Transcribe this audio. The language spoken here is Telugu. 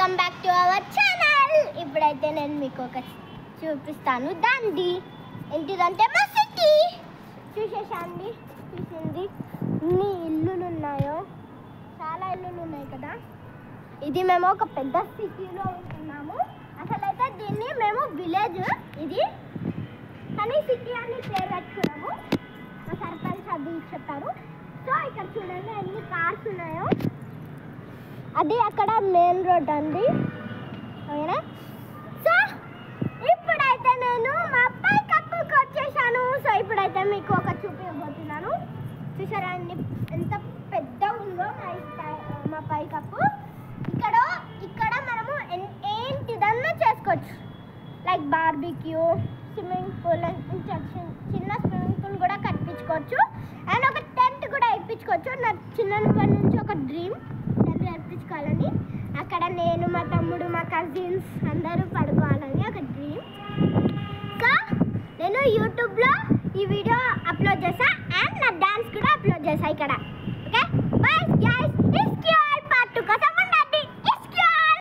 Welcome back to our channel. ఇప్పుడైతే నేను మీకు ఒక చూపిస్తాను. దాంది ఏంటిదంటే మా సిటీ చూసేసాండి. చూసింది ఎన్ని ఇల్లులు ఉన్నాయో, చాలా ఇల్లులు ఉన్నాయి కదా. ఇది మేము ఒక పెద్ద సిటీలో ఉంటున్నాము. అసలైతే దీన్ని మేము విలేజ్ ఇది, కానీ సిటీ అని పేరు పెట్టుకున్నాము. మా సర్పంచ్ అది చెప్పారు. సో ఇక్కడ చూడండి ఎన్ని కార్స్ ఉన్నాయో. అది అక్కడ మెయిన్ రోడ్ అండి, ఓకేనా. సో ఇప్పుడైతే నేను మా పై కప్పుకి వచ్చేసాను. సో ఇప్పుడైతే మీకు ఒక చూపించబోతున్నాను. చూసారా అండి ఎంత పెద్ద ఉందో మా పై కప్పు. ఇక్కడ మనము ఏంటిదన్నా చేసుకోవచ్చు. లైక్ బార్బిక్యూ, స్విమ్మింగ్ పూల్, చిన్న స్విమ్మింగ్ పూల్ కూడా కట్టించుకోవచ్చు. అండ్ ఒక టెంట్ కూడా ఇప్పించుకోవచ్చు. నాకు చిన్నప్పటి నుంచి ఒక డ్రీమ్ టెంట్ కట్టించుకోవాలని. అక్కడ నేను, మా తమ్ముడు, మా కజిన్స్ అందరూ పడుకోవాలని ఒక డ్రీమ్. సో నేను యూట్యూబ్లో ఈ వీడియో అప్లోడ్ చేసా అండ్ నా డాన్స్ కూడా అప్లోడ్ చేసా ఇక్కడ. Okay bye guys.